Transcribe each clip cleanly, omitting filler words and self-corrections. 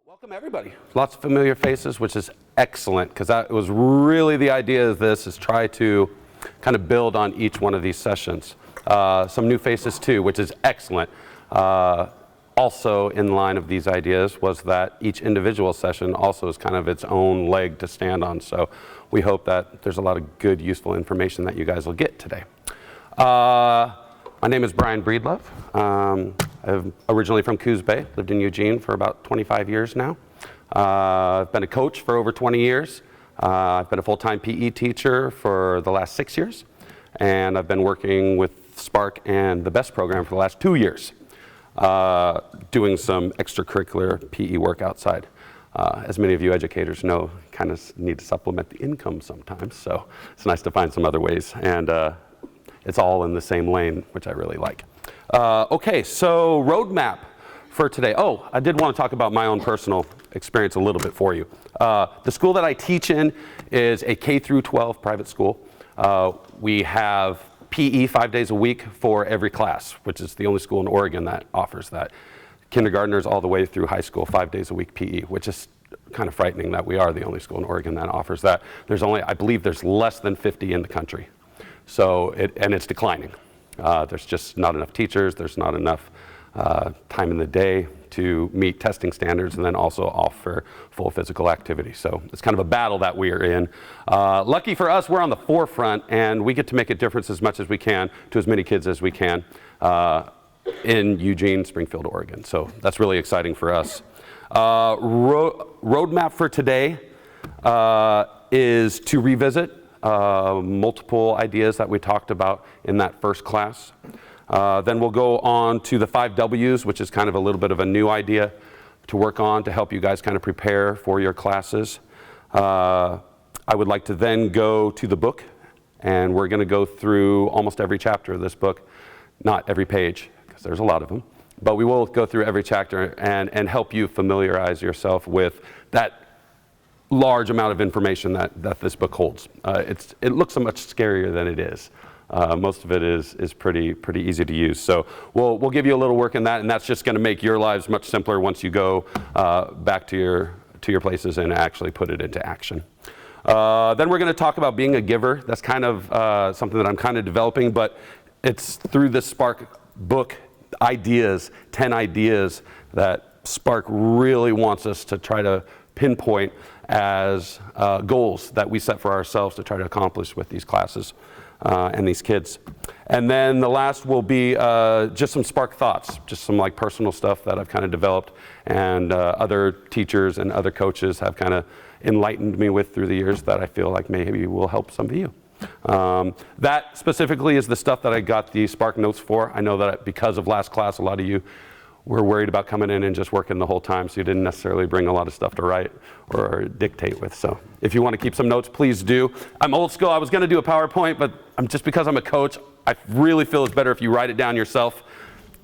Welcome everybody. Lots of familiar faces, which is excellent, because that was really the idea of this, is try to kind of build on each one of these sessions. Some new faces too, which is excellent. Also in line of these ideas was that each individual session also is kind of its own leg to stand on. So we hope that there's a lot of good, useful information that you guys will get today. My name is Brian Breedlove. I'm originally from Coos Bay, lived in Eugene for about 25 years now. I've been a coach for over 20 years. I've been a full-time PE teacher for the last 6 years. And I've been working with Spark and the BEST program for the last 2 years, doing some extracurricular PE work outside. As many of you educators know, kind of need to supplement the income sometimes, so it's nice to find some other ways. And it's all in the same lane, which I really like. Okay, so roadmap for today. Oh, I did want to talk about my own personal experience a little bit for you. The school that I teach in is a K through 12 private school. We have PE 5 days a week for every class, which is the only school in Oregon that offers that. Kindergartners all the way through high school, 5 days a week PE, which is kind of frightening that we are the only school in Oregon that offers that. There's only, I believe there's less than 50 in the country. So, and it's declining. There's just not enough teachers, there's not enough time in the day to meet testing standards and then also offer full physical activity. So it's kind of a battle that we are in. Lucky for us, we're on the forefront and we get to make a difference as much as we can to as many kids as we can in Eugene, Springfield, Oregon. So that's really exciting for us. Roadmap for today is to revisit multiple ideas that we talked about in that first class. Then we'll go on to the 5 W's, which is kind of a little bit of a new idea to work on to help you guys kind of prepare for your classes. I would like to then go to the book, and we're going to go through almost every chapter of this book, not every page, because there's a lot of them, but we will go through every chapter and help you familiarize yourself with that large amount of information that this book holds. It looks so much scarier than it is. Most of it is pretty easy to use. So we'll give you a little work in that, and that's just going to make your lives much simpler once you go back to your places and actually put it into action. Then we're going to talk about being a giver. That's kind of something that I'm kind of developing, but it's through this Spark book, ideas, 10 ideas that Spark really wants us to try to pinpoint as goals that we set for ourselves to try to accomplish with these classes and these kids. And then the last will be just some Spark thoughts, just some like personal stuff that I've kind of developed and other teachers and other coaches have kind of enlightened me with through the years that I feel like maybe will help some of you. That specifically is the stuff that I got the Spark notes for. I know that because of last class, a lot of you were worried about coming in and just working the whole time, so you didn't necessarily bring a lot of stuff to write or dictate with. So if you want to keep some notes, please do. I'm old school. I was going to do a PowerPoint, but just because I'm a coach, I really feel it's better if you write it down yourself.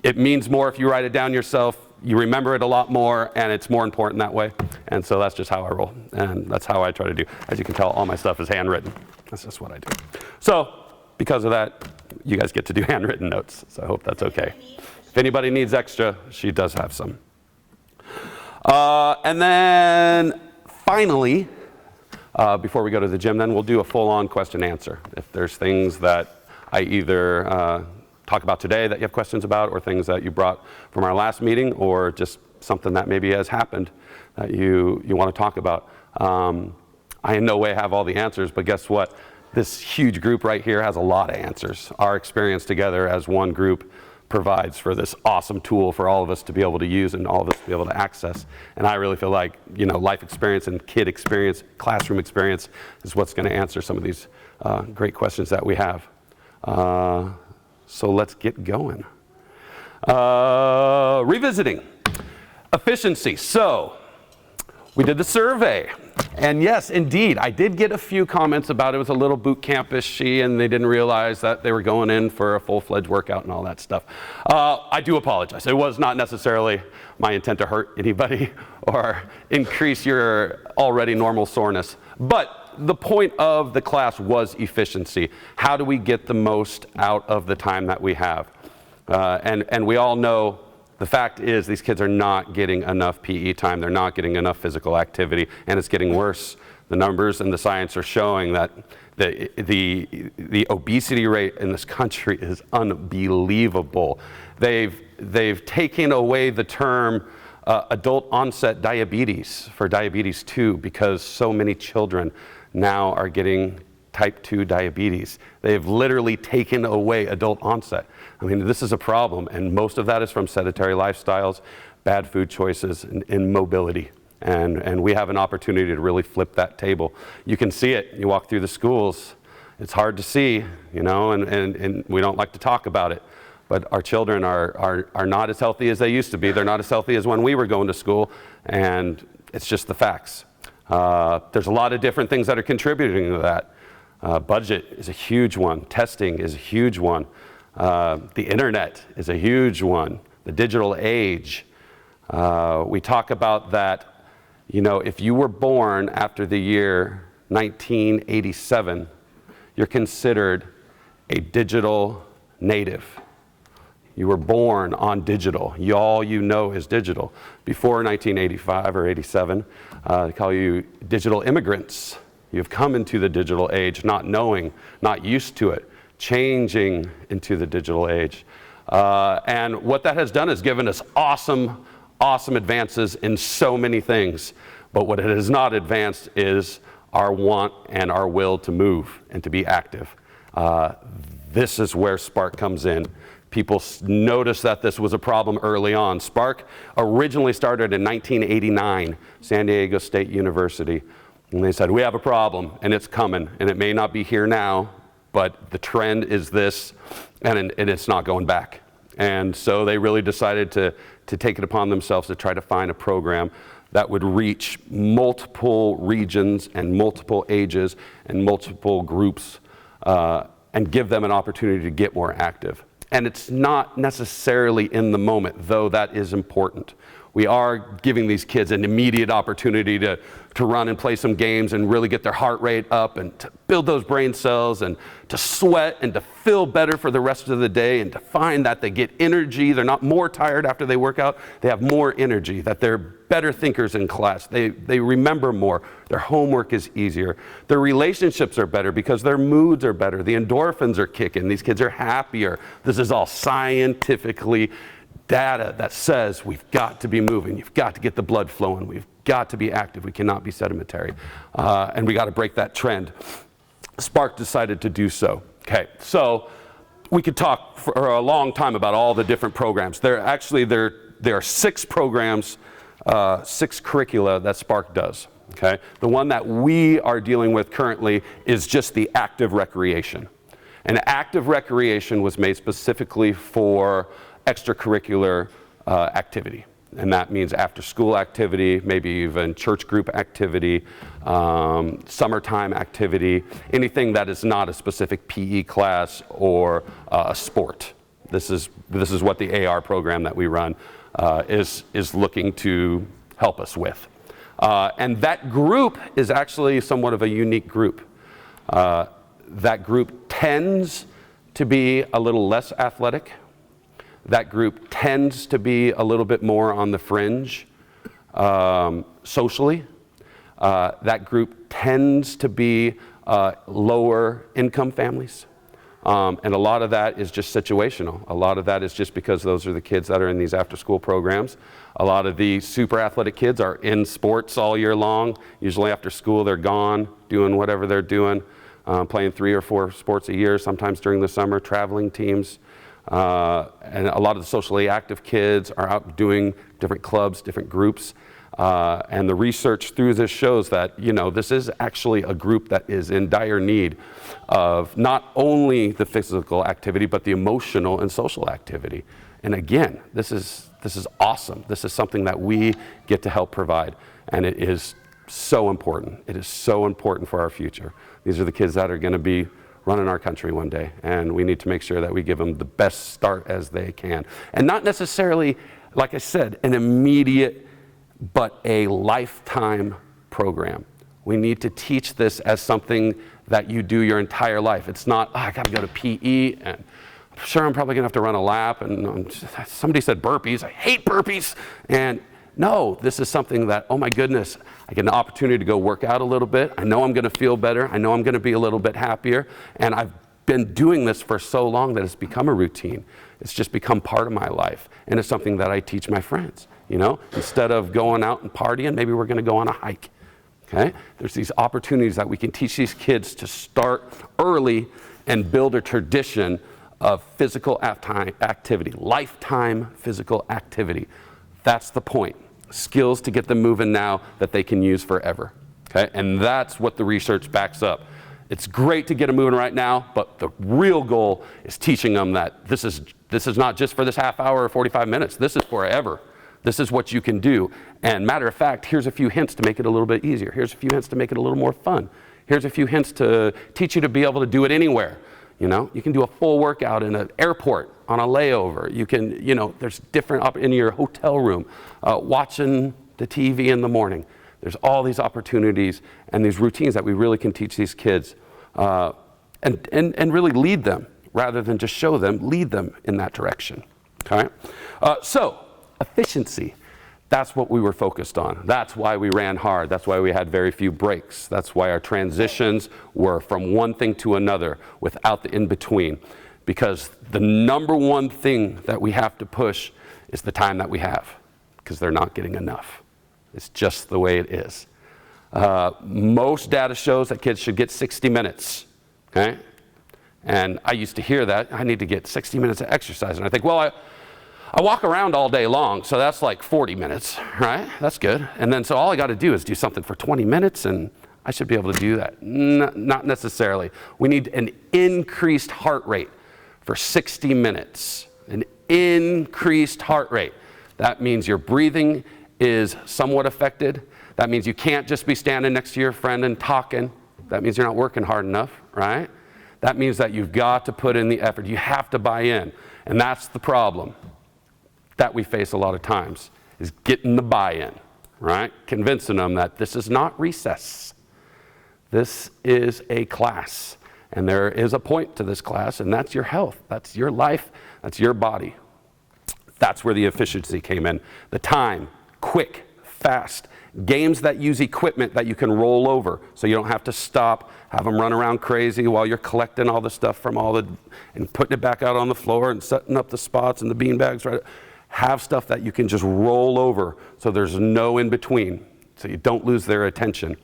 It means more if you write it down yourself. You remember it a lot more, and it's more important that way. And so that's just how I roll, and that's how I try to do. As you can tell, all my stuff is handwritten. That's just what I do. So because of that, you guys get to do handwritten notes, so I hope that's okay. If anybody needs extra, she does have some. And then finally, before we go to the gym, then we'll do a full-on question answer. If there's things that I either talk about today that you have questions about, or things that you brought from our last meeting, or just something that maybe has happened that you want to talk about. I in no way have all the answers, but guess what? This huge group right here has a lot of answers. Our experience together as one group provides for this awesome tool for all of us to be able to use and all of us to be able to access. And I really feel like, you know, life experience and kid experience, classroom experience is what's going to answer some of these great questions that we have. So let's get going. Revisiting efficiency. So we did the survey. And yes, indeed, I did get a few comments about it was a little boot campish-y and they didn't realize that they were going in for a full-fledged workout and all that stuff. I do apologize. It was not necessarily my intent to hurt anybody or increase your already normal soreness. But the point of the class was efficiency. How do we get the most out of the time that we have? And we all know the fact is these kids are not getting enough PE time. They're not getting enough physical activity, and it's getting worse. The numbers and the science are showing that the obesity rate in this country is unbelievable. They've taken away the term adult onset diabetes for diabetes 2 because so many children now are getting type 2 diabetes. They've literally taken away adult onset. I mean, this is a problem, and most of that is from sedentary lifestyles, bad food choices, and immobility. And we have an opportunity to really flip that table. You can see it. You walk through the schools. It's hard to see, you know, and we don't like to talk about it. But our children are not as healthy as they used to be. They're not as healthy as when we were going to school, and it's just the facts. There's a lot of different things that are contributing to that. Budget is a huge one. Testing is a huge one. The internet is a huge one. The digital age. We talk about that, you know, if you were born after the year 1987, you're considered a digital native. You were born on digital. All you know is digital. Before 1985 or 87, they call you digital immigrants. You've come into the digital age not knowing, not used to it, changing into the digital age. And what that has done is given us awesome advances in so many things. But what it has not advanced is our want and our will to move and to be active. This is where Spark comes in. People noticed that this was a problem early on. Spark originally started in 1989, San Diego State University. And they said, we have a problem, and it's coming. And it may not be here now, but the trend is this, and it's not going back. And so they really decided to take it upon themselves to try to find a program that would reach multiple regions and multiple ages and multiple groups and give them an opportunity to get more active. And it's not necessarily in the moment, though that is important. We are giving these kids an immediate opportunity to run and play some games and really get their heart rate up and to build those brain cells and to sweat and to feel better for the rest of the day and to find that they get energy. They're not more tired after they work out. They have more energy, that they're better thinkers in class. They remember more. Their homework is easier. Their relationships are better because their moods are better. The endorphins are kicking. These kids are happier. This is all scientifically data that says we've got to be moving. You've got to get the blood flowing. We've got to be active. We cannot be sedentary. And we got to break that trend. Spark decided to do so. Okay, so we could talk for a long time about all the different programs. There are 6 programs, 6 curricula that Spark does. Okay, the one that we are dealing with currently is just the active recreation. And active recreation was made specifically for extracurricular activity. And that means after school activity, maybe even church group activity, summertime activity, anything that is not a specific PE class or a sport. This is what the AR program that we run is looking to help us with. And that group is actually somewhat of a unique group. That group tends to be a little less athletic. That group tends to be a little bit more on the fringe socially. That group tends to be lower income families. And a lot of that is just situational. A lot of that is just because those are the kids that are in these after-school programs. A lot of the super athletic kids are in sports all year long. Usually after school they're gone doing whatever they're doing, playing 3 or 4 sports a year, sometimes during the summer, traveling teams. And a lot of the socially active kids are out doing different clubs, different groups. And the research through this shows that, you know, this is actually a group that is in dire need of not only the physical activity, but the emotional and social activity. And again, this is awesome. This is something that we get to help provide. And it is so important. It is so important for our future. These are the kids that are going to be running our country one day, and we need to make sure that we give them the best start as they can. And not necessarily, like I said, an immediate, but a lifetime program. We need to teach this as something that you do your entire life. It's not, I gotta go to PE, and sure I'm probably gonna have to run a lap, and somebody said burpees. I hate burpees. And no, this is something that, oh my goodness, I get an opportunity to go work out a little bit. I know I'm gonna feel better. I know I'm gonna be a little bit happier. And I've been doing this for so long that it's become a routine. It's just become part of my life. And it's something that I teach my friends, you know? Instead of going out and partying, maybe we're gonna go on a hike, okay? There's these opportunities that we can teach these kids to start early and build a tradition of physical activity, lifetime physical activity. That's the point. Skills to get them moving now that they can use forever, okay? And that's what the research backs up. It's great to get them moving right now, but the real goal is teaching them that this is not just for this half hour or 45 minutes. This is forever. This is what you can do. And matter of fact, here's a few hints to make it a little bit easier. Here's a few hints to make it a little more fun. Here's a few hints to teach you to be able to do it anywhere. You know, you can do a full workout in an airport on a layover. You can, you know, there's different in your hotel room, watching the TV in the morning. There's all these opportunities and these routines that we really can teach these kids and really lead them rather than just show them, lead them in that direction, okay? So, efficiency. That's what we were focused on. That's why we ran hard. That's why we had very few breaks. That's why our transitions were from one thing to another without the in-between. Because the number one thing that we have to push is the time that we have, because they're not getting enough. It's just the way it is. Most data shows that kids should get 60 minutes, okay? And I used to hear that, I need to get 60 minutes of exercise. And I think, well, I walk around all day long, so that's like 40 minutes, right? That's good. And then so all I got to do is do something for 20 minutes, and I should be able to do that. Not necessarily. We need an increased heart rate for 60 minutes. An increased heart rate. That means your breathing is somewhat affected. That means you can't just be standing next to your friend and talking. That means you're not working hard enough, right? That means that you've got to put in the effort. You have to buy in. And that's the problem that we face a lot of times, is getting the buy-in, right? Convincing them that this is not recess. This is a class. And there is a point to this class, and that's your health. That's your life. That's your body. That's where the efficiency came in. The time, quick, fast. Games that use equipment that you can roll over so you don't have to stop, have them run around crazy while you're collecting all the stuff from and putting it back out on the floor and setting up the spots and the bean bags. Right? Have stuff that you can just roll over so there's no in between, so you don't lose their attention.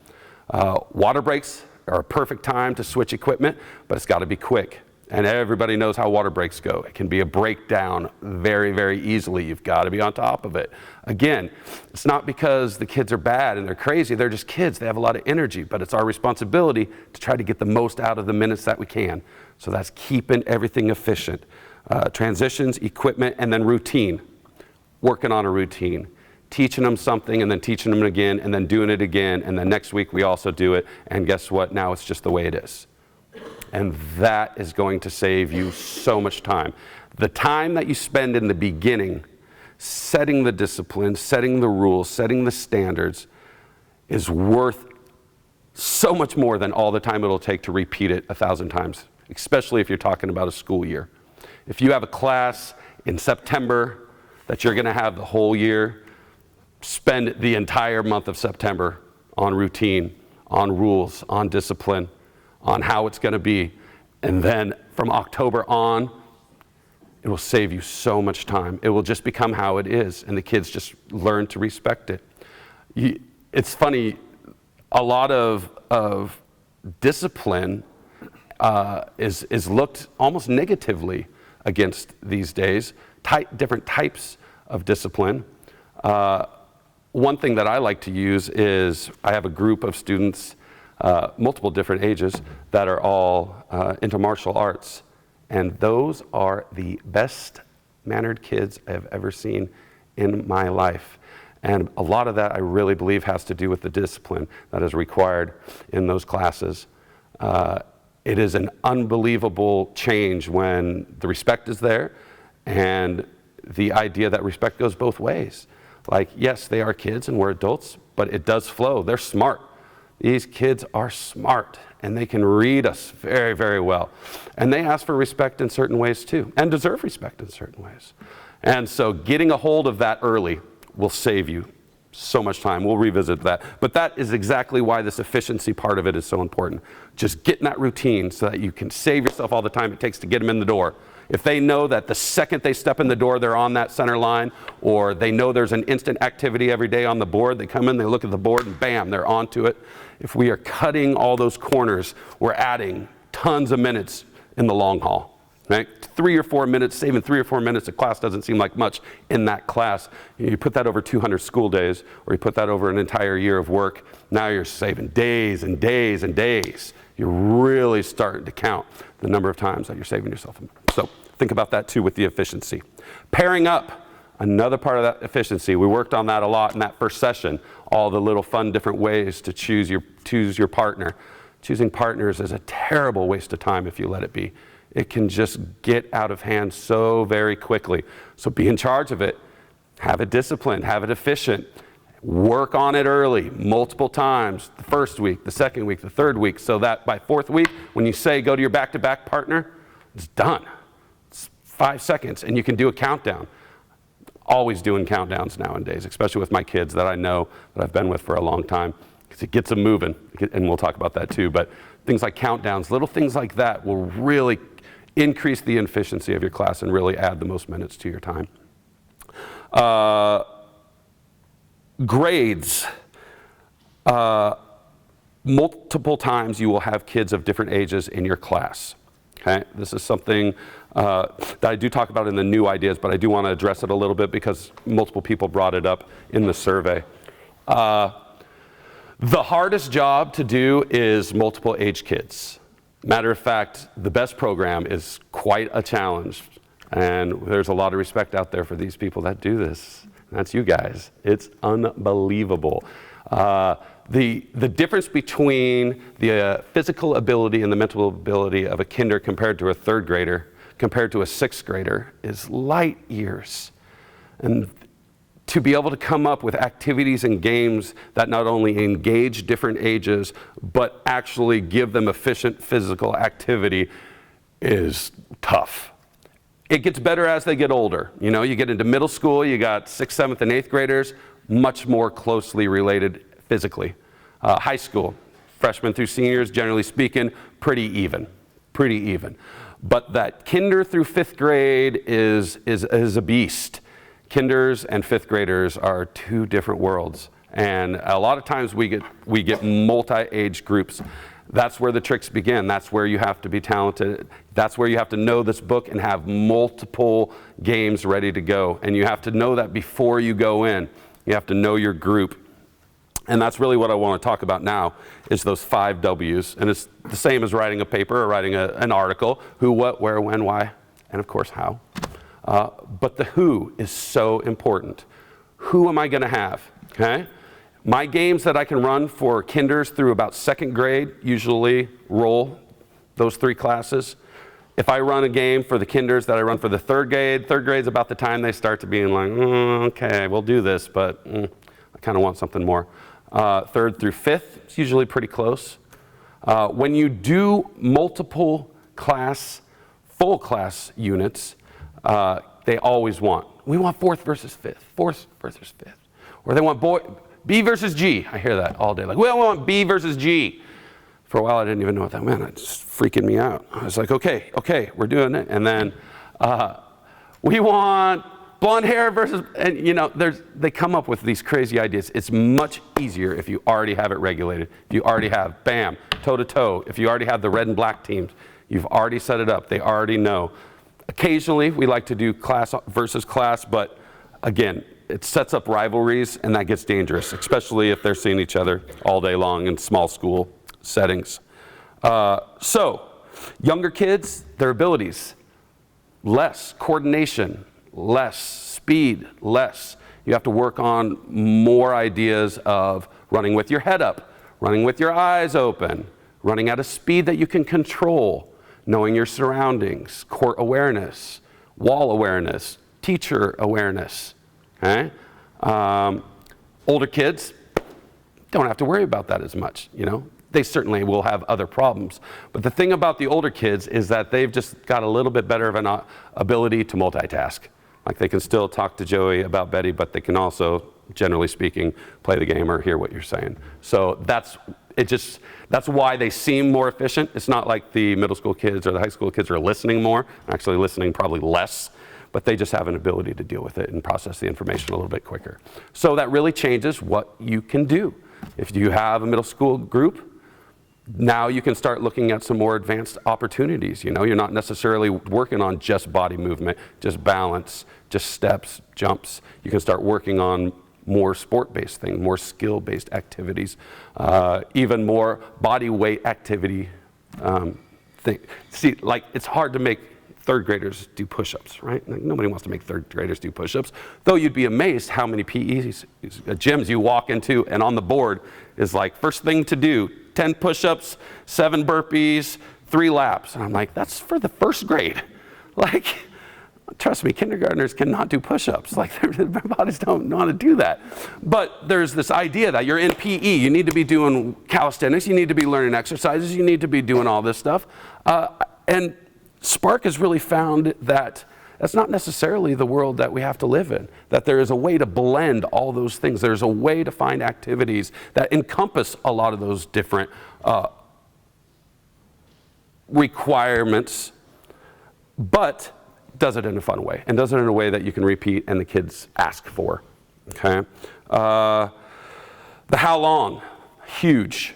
Water breaks are a perfect time to switch equipment, but it's got to be quick. And everybody knows how water breaks go. It can be a breakdown very, very easily. You've got to be on top of it. Again, it's not because the kids are bad and they're crazy. They're just kids. They have a lot of energy, but it's our responsibility to try to get the most out of the minutes that we can. So that's keeping everything efficient. Transitions, equipment, and then routine. Working on a routine. Teaching them something and then teaching them again and then doing it again. And then next week we also do it. And guess what? Now it's just the way it is. And that is going to save you so much time. The time that you spend in the beginning setting the discipline, setting the rules, setting the standards is worth so much more than all the time it'll take to repeat it 1,000 times, especially if you're talking about a school year. If you have a class in September that you're going to have the whole year, spend the entire month of September on routine, on rules, on discipline, on how it's going to be. And then from October on, it will save you so much time. It will just become how it is, and the kids just learn to respect it. It's funny, a lot of discipline is looked almost negatively against these days, different types of discipline. One thing that I like to use is I have a group of students, multiple different ages, that are all into martial arts. And those are the best mannered kids I have ever seen in my life. And a lot of that I really believe has to do with the discipline that is required in those classes. It is an unbelievable change when the respect is there and the idea that respect goes both ways. Like, yes, they are kids and we're adults, but it does flow. They're smart. These kids are smart, and they can read us very, very well. And they ask for respect in certain ways too, and deserve respect in certain ways. And so getting a hold of that early will save you so much time. We'll revisit that. But that is exactly why this efficiency part of it is so important. Just getting that routine so that you can save yourself all the time it takes to get them in the door. If they know that the second they step in the door, they're on that center line, or they know there's an instant activity every day on the board, they come in, they look at the board, and bam, they're onto it. If we are cutting all those corners, we're adding tons of minutes in the long haul, right? 3 or 4 minutes, saving 3 or 4 minutes of class doesn't seem like much in that class. You put that over 200 school days, or you put that over an entire year of work, now you're saving days and days and days. You're really starting to count the number of times that you're saving yourself. So think about that too with the efficiency. Pairing up, another part of that efficiency. We worked on that a lot in that first session, all the little fun different ways to choose your partner. Choosing partners is a terrible waste of time if you let it be. It can just get out of hand so very quickly. So be in charge of it. Have it disciplined, have it efficient. Work on it early, multiple times, the first week, the second week, the third week, so that by 4th week, when you say go to your back-to-back partner, it's done. It's 5 seconds, and you can do a countdown. Always doing countdowns nowadays, especially with my kids that I know that I've been with for a long time, because it gets them moving, and we'll talk about that too. But things like countdowns, little things like that will really increase the efficiency of your class and really add the most minutes to your time. Grades. Multiple times you will have kids of different ages in your class. Okay? This is something that I do talk about in the new ideas, but I do want to address it a little bit because multiple people brought it up in the survey. The hardest job to do is multiple age kids. Matter of fact, the best program is quite a challenge, and there's a lot of respect out there for these people that do this. That's you guys. It's unbelievable. The difference between the physical ability and the mental ability of a kinder compared to a 3rd grader, compared to a 6th grader, is light years. And to be able to come up with activities and games that not only engage different ages, but actually give them efficient physical activity is tough. It gets better as they get older. You know, you get into middle school, you got 6th, 7th, and 8th graders, much more closely related physically. High school, freshmen through seniors, generally speaking, pretty even. But that kinder through 5th grade is a beast. Kinders and 5th graders are 2 different worlds. And a lot of times we get multi-age groups. That's where the tricks begin. That's where you have to be talented. That's where you have to know this book and have multiple games ready to go. And you have to know that before you go in. You have to know your group. And that's really what I want to talk about now, is those 5 W's. And it's the same as writing a paper or writing an article. Who, what, where, when, why, and of course how. But the who is so important. Who am I going to have? Okay? My games that I can run for kinders through about 2nd grade usually roll those 3 classes. If I run a game for the kinders that I run for the 3rd grade's about the time they start to be like, okay, we'll do this, but I kind of want something more. 3rd through 5th, it's usually pretty close. When you do multiple class, full class units, they always want 4th versus 5th, or they want B versus G. I hear that all day. Like, we want B versus G. For a while, I didn't even know what that meant. It's freaking me out. I was like, okay, we're doing it. And then we want blonde hair versus, and you know, they come up with these crazy ideas. It's much easier if you already have it regulated. If you already have, bam, toe to toe. If you already have the red and black teams, you've already set it up. They already know. Occasionally, we like to do class versus class, but again, it sets up rivalries, and that gets dangerous, especially if they're seeing each other all day long in small school settings. So, younger kids, their abilities, less coordination, less speed, less. You have to work on more ideas of running with your head up, running with your eyes open, running at a speed that you can control, knowing your surroundings, court awareness, wall awareness, teacher awareness. Okay? Older kids, don't have to worry about that as much, you know. They certainly will have other problems. But the thing about the older kids is that they've just got a little bit better of an ability to multitask. Like they can still talk to Joey about Betty, but they can also, generally speaking, play the game or hear what you're saying. So that's why they seem more efficient. It's not like the middle school kids or the high school kids are listening more, actually listening probably less, but they just have an ability to deal with it and process the information a little bit quicker. So that really changes what you can do. If you have a middle school group, now you can start looking at some more advanced opportunities. You know, you're not necessarily working on just body movement, just balance, just steps, jumps. You can start working on more sport-based things, more skill-based activities, even more body weight activity. See, like it's hard to make third graders do push-ups, right? Like, nobody wants to make third graders do push-ups, though you'd be amazed how many PE gyms you walk into and on the board is like, first thing to do, 10 push-ups, 7 burpees, 3 laps. And I'm like, that's for the first grade. Like, trust me, kindergartners cannot do push-ups. Like, their bodies don't know how to do that. But there's this idea that you're in PE, you need to be doing calisthenics, you need to be learning exercises, you need to be doing all this stuff. And Spark has really found that that's not necessarily the world that we have to live in, that there is a way to blend all those things. There's a way to find activities that encompass a lot of those different requirements, but does it in a fun way, and does it in a way that you can repeat and the kids ask for, okay? The how long, huge.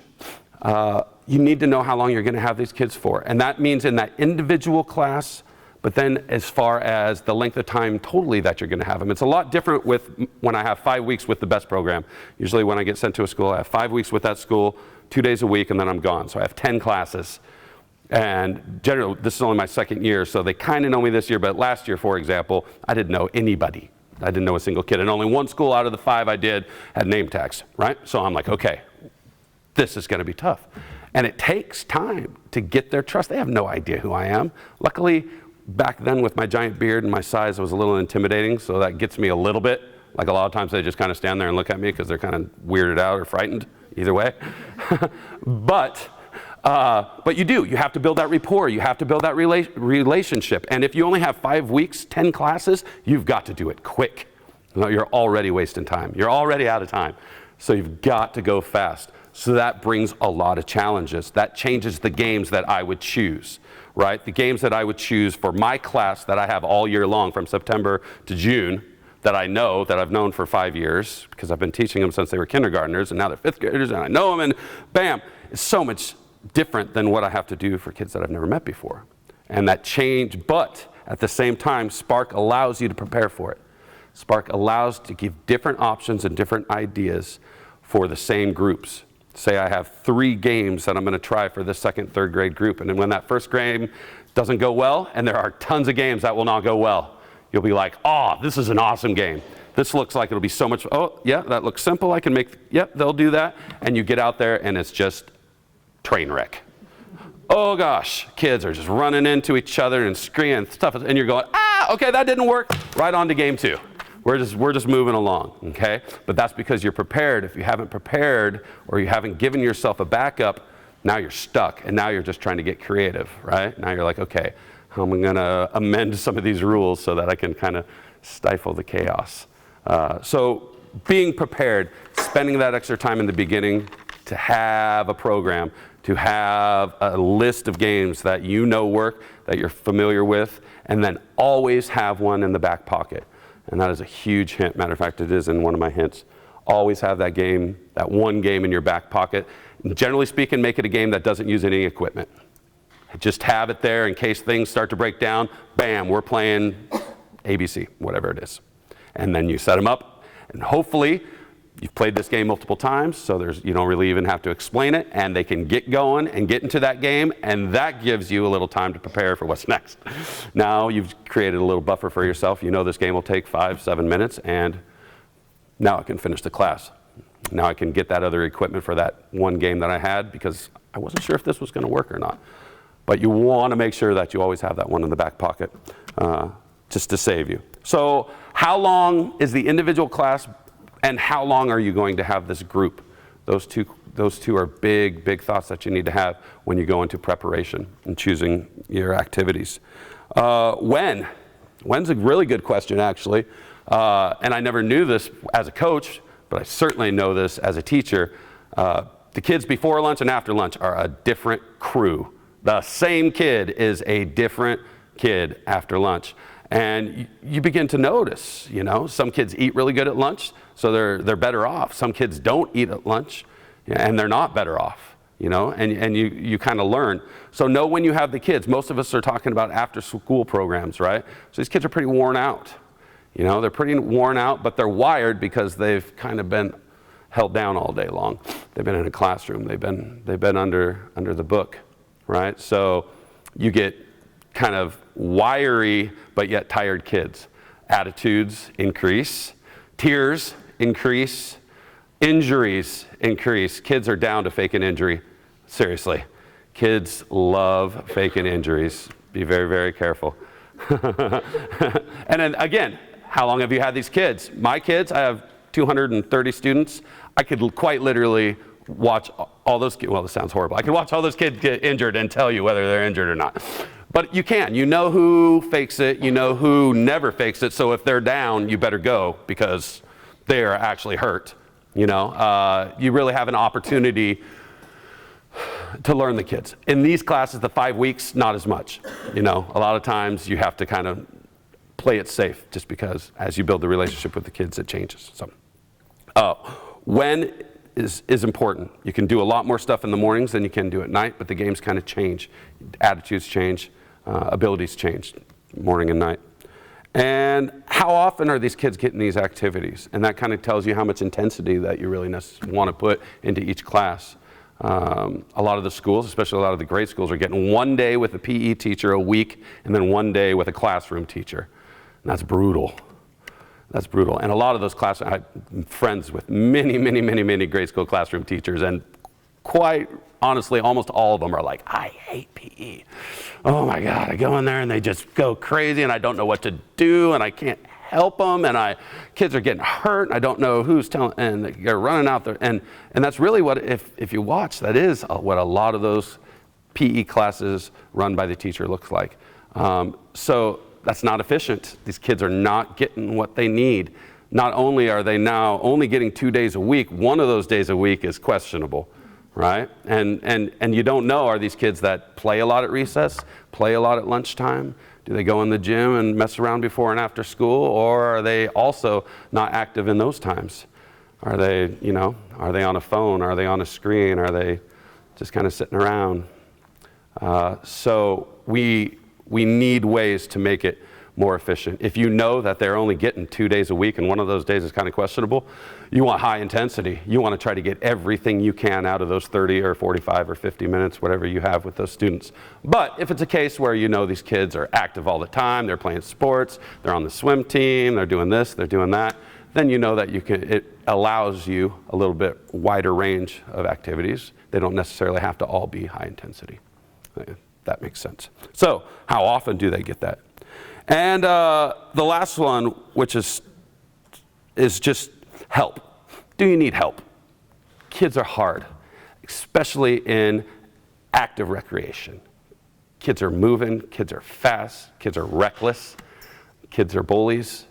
You need to know how long you're going to have these kids for. And that means in that individual class, but then as far as the length of time totally that you're going to have them. It's a lot different with when I have 5 weeks with the best program. Usually when I get sent to a school, I have 5 weeks with that school, 2 days a week, and then I'm gone. So I have 10 classes. And generally, this is only my second year, so they kind of know me this year, but last year, for example, I didn't know anybody. I didn't know a single kid. And only one school out of the 5 I did had name tags, right? So I'm like, okay, this is going to be tough. And it takes time to get their trust. They have no idea who I am. Luckily, back then with my giant beard and my size, it was a little intimidating, so that gets me a little bit. Like a lot of times they just kind of stand there and look at me because they're kind of weirded out or frightened, either way. But you do. You have to build that rapport. You have to build that relationship. And if you only have 5 weeks, 10 classes, you've got to do it quick. You're already wasting time. You're already out of time. So you've got to go fast. So that brings a lot of challenges. That changes the games that I would choose, right? The games that I would choose for my class that I have all year long from September to June that I know, that I've known for 5 years because I've been teaching them since they were kindergartners and now they're 5th graders and I know them and bam, it's so much different than what I have to do for kids that I've never met before. And that change, but at the same time, Spark allows you to prepare for it. Spark allows to give different options and different ideas for the same groups. Say I have 3 games that I'm going to try for this 2nd, 3rd grade group, and then when that first game doesn't go well, and there are tons of games that will not go well, you'll be like, oh, this is an awesome game. This looks like it'll be so much, oh, yeah, that looks simple. I can make, yep, they'll do that. And you get out there, and it's just train wreck. Oh, gosh, kids are just running into each other and screaming stuff, and you're going, okay, that didn't work. Right on to game 2. We're just moving along, okay? But that's because you're prepared. If you haven't prepared or you haven't given yourself a backup, now you're stuck, and now you're just trying to get creative, right? Now you're like, okay, how am I going to amend some of these rules so that I can kind of stifle the chaos? So being prepared, spending that extra time in the beginning to have a program, to have a list of games that you know work, that you're familiar with, and then always have one in the back pocket. And that is a huge hint. Matter of fact, it is in one of my hints. Always have that game, that one game in your back pocket. And generally speaking, make it a game that doesn't use any equipment. Just have it there in case things start to break down. Bam, we're playing ABC, whatever it is. And then you set them up, and hopefully you've played this game multiple times, so you don't really even have to explain it, and they can get going and get into that game, and that gives you a little time to prepare for what's next. Now you've created a little buffer for yourself. You know this game will take 5-7 minutes, and now I can finish the class. Now I can get that other equipment for that one game that I had because I wasn't sure if this was going to work or not. But you want to make sure that you always have that one in the back pocket just to save you. So how long is the individual class, and how long are you going to have this group Those two are big thoughts that you need to have when you go into preparation and choosing your activities. When's a really good question, actually. And I never knew this as a coach, but I certainly know this as a teacher. The kids before lunch and after lunch are a different crew. The same kid is a different kid after lunch. And you begin to notice, some kids eat really good at lunch, so they're better off. Some kids don't eat at lunch, and they're not better off, and you kind of learn. So know when you have the kids. Most of us are talking about after-school programs, right? So these kids are pretty worn out. They're pretty worn out, but they're wired because they've kind of been held down all day long. They've been in a classroom. They've been under the book, right? So you get kind of wiry but yet tired kids. Attitudes increase, tears increase, injuries increase. Kids are down to fake an injury. Seriously, kids love faking injuries. Be very, very careful. And then again, how long have you had these kids? My kids, I have 230 students. I could quite literally watch all those kids. Well, this sounds horrible. I could watch all those kids get injured and tell you whether they're injured or not. But you can. You know who fakes it. You know who never fakes it. So if they're down, you better go because they are actually hurt. You really have an opportunity to learn the kids. In these classes, the 5 weeks, not as much. A lot of times you have to kind of play it safe just because as you build the relationship with the kids, it changes. So when is important. You can do a lot more stuff in the mornings than you can do at night, but the games kind of change. Attitudes change, abilities change, morning and night. And how often are these kids getting these activities? And that kind of tells you how much intensity that you really want to put into each class. A lot of the schools, especially a lot of the grade schools, are getting 1 day with a PE teacher a week and then 1 day with a classroom teacher. And that's brutal. That's brutal. And a lot of those I'm friends with many grade school classroom teachers, and quite honestly, almost all of them are like, I hate PE. Oh my God, I go in there and they just go crazy and I don't know what to do and I can't help them and kids are getting hurt and I don't know who's telling, and they're running out there. And that's really what, if you watch, that is what a lot of those PE classes run by the teacher looks like. So that's not efficient. These kids are not getting what they need. Not only are they now only getting 2 days a week, one of those days a week is questionable, right? And you don't know, are these kids that play a lot at recess, play a lot at lunchtime? Do they go in the gym and mess around before and after school, or are they also not active in those times? Are they on a phone? Are they on a screen? Are they just kind of sitting around? So we need ways to make it more efficient. If you know that they're only getting 2 days a week and one of those days is kind of questionable, you want high intensity. You want to try to get everything you can out of those 30 or 45 or 50 minutes, whatever you have with those students. But if it's a case where these kids are active all the time, they're playing sports, they're on the swim team, they're doing this, they're doing that, then you know that it allows you a little bit wider range of activities. They don't necessarily have to all be high intensity. That makes sense. So how often do they get that? And the last one, which is just help. Do you need help? Kids are hard, especially in active recreation. Kids are moving, kids are fast, kids are reckless, kids are bullies,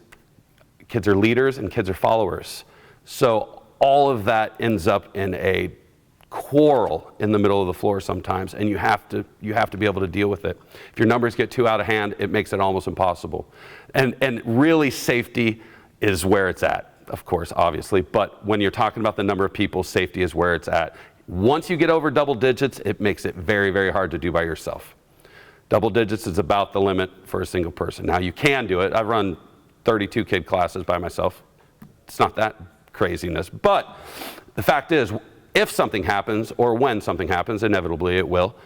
kids are leaders, and kids are followers. So all of that ends up in a quarrel in the middle of the floor sometimes, and you have to be able to deal with it. If your numbers get too out of hand, it makes it almost impossible. And really, safety is where it's at, of course, obviously, but when you're talking about the number of people, safety is where it's at. Once you get over double digits, it makes it very, very hard to do by yourself. Double digits is about the limit for a single person. Now, you can do it. I've run 32 kid classes by myself. It's not that craziness, but the fact is, if something happens, or when something happens, inevitably it will,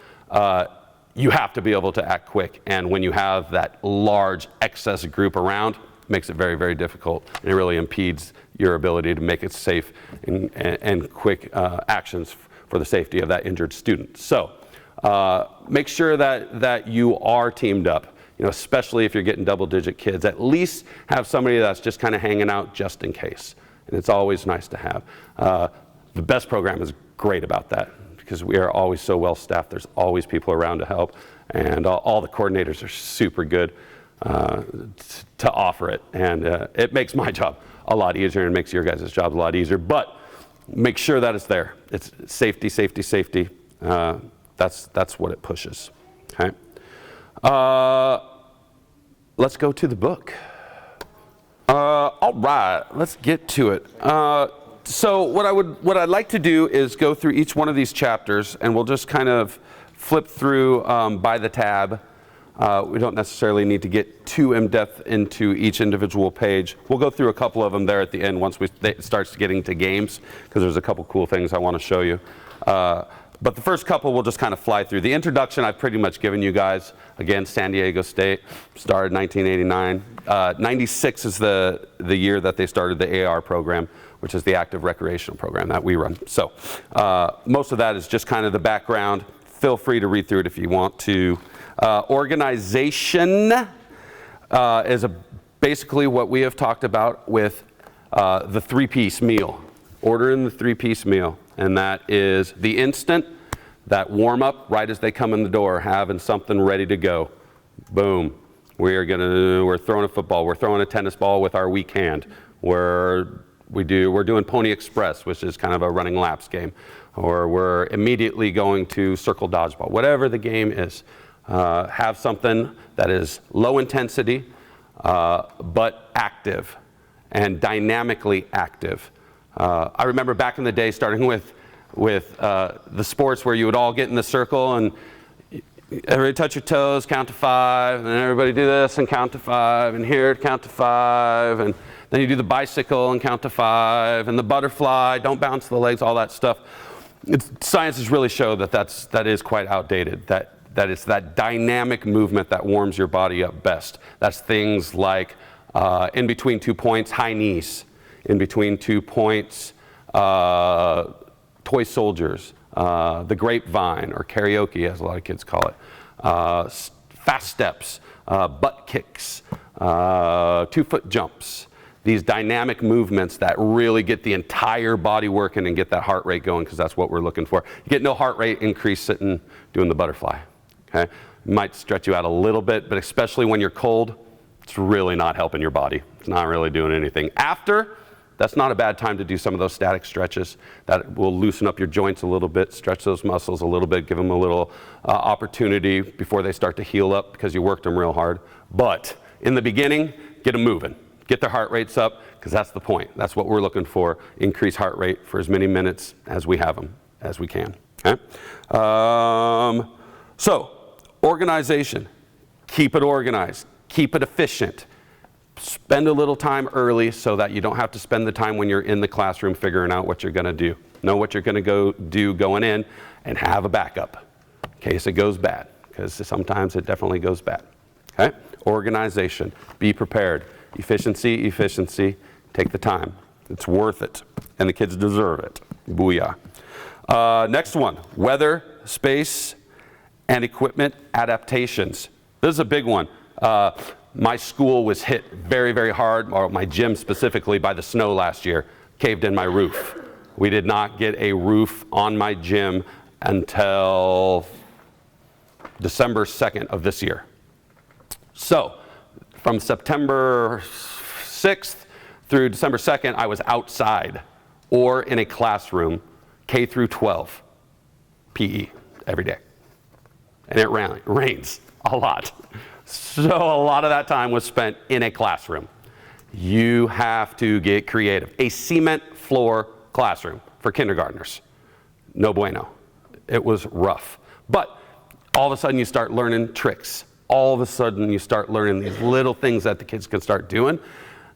you have to be able to act quick. And when you have that large excess group around, it makes it very, very difficult. And it really impedes your ability to make it safe and quick actions for the safety of that injured student. So make sure that you are teamed up, especially if you're getting double-digit kids. At least have somebody that's just kind of hanging out just in case. And it's always nice to have. The best program is great about that because we are always so well staffed. There's always people around to help, and all the coordinators are super good to offer it. And it makes my job a lot easier and makes your guys' jobs a lot easier. But make sure that it's there. It's safety, safety, safety. That's what it pushes. Okay. Let's go to the book. All right, let's get to it. So what I'd like to do is go through each one of these chapters, and we'll just kind of flip through by the tab. We don't necessarily need to get too in-depth into each individual page. We'll go through a couple of them there at the end once it starts getting to games, because there's a couple cool things I want to show you. But the first couple we'll just kind of fly through. The introduction I've pretty much given you guys. Again, San Diego State, started 1989. 96 is the year that they started the AR program, which is the active recreational program that we run. So most of that is just kind of the background. Feel free to read through it if you want to. Organization is basically what we have talked about with the three-piece meal. Ordering the three-piece meal. And that is the instant, that warm-up right as they come in the door, having something ready to go. Boom. We're throwing a football. We're throwing a tennis ball with our weak hand. We're doing Pony Express, which is kind of a running laps game. Or we're immediately going to circle dodgeball. Whatever the game is. Have something that is low intensity, but active and dynamically active. I remember back in the day starting with the sports where you would all get in the circle and everybody touch your toes, count to 5, and then everybody do this and count to 5, and here count to 5, and then you do the bicycle and count to 5, and the butterfly, don't bounce the legs, all that stuff. Science has really showed that is quite outdated, that it's that dynamic movement that warms your body up best. That's things like in between 2 points, high knees. In between 2 points, toy soldiers, the grapevine, or karaoke as a lot of kids call it, fast steps, butt kicks, 2-foot jumps. These dynamic movements that really get the entire body working and get that heart rate going, because that's what we're looking for. You get no heart rate increase sitting doing the butterfly. Okay? It might stretch you out a little bit, but especially when you're cold, it's really not helping your body. It's not really doing anything. After, that's not a bad time to do some of those static stretches. That will loosen up your joints a little bit, stretch those muscles a little bit, give them a little opportunity before they start to heal up because you worked them real hard. But in the beginning, get them moving. Get their heart rates up, because that's the point. That's what we're looking for. Increase heart rate for as many minutes as we have them, as we can. Okay? So, organization. Keep it organized. Keep it efficient. Spend a little time early so that you don't have to spend the time when you're in the classroom figuring out what you're going to do. Know what you're going to go do going in, and have a backup in case it goes bad, because sometimes it definitely goes bad. Okay? Organization. Be prepared. Efficiency, efficiency. Take the time. It's worth it, and the kids deserve it. Booyah. Next one, weather, space, and equipment adaptations. This is a big one. My school was hit very, very hard, or my gym specifically, by the snow last year. Caved in my roof. We did not get a roof on my gym until December 2nd of this year. So, from September 6th through December 2nd, I was outside or in a classroom, K through 12, PE, every day. And it rains a lot. So a lot of that time was spent in a classroom. You have to get creative. A cement floor classroom for kindergartners. No bueno. It was rough. But all of a sudden you start learning tricks. All of a sudden you start learning these little things that the kids can start doing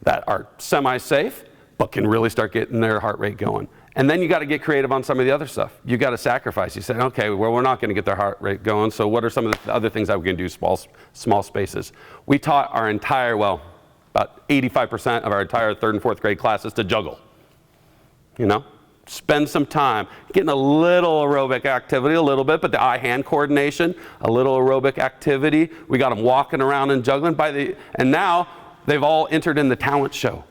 that are semi-safe, but can really start getting their heart rate going. And then you got to get creative on some of the other stuff. You got to sacrifice. You say, okay, well, we're not going to get their heart rate going, so what are some of the other things that we can do, small spaces? We taught our entire, about 85% of our entire 3rd and 4th grade classes to juggle. You know? Spend some time getting a little aerobic activity, a little bit, but the eye-hand coordination, a little aerobic activity. We got them walking around and juggling and now they've all entered in the talent show.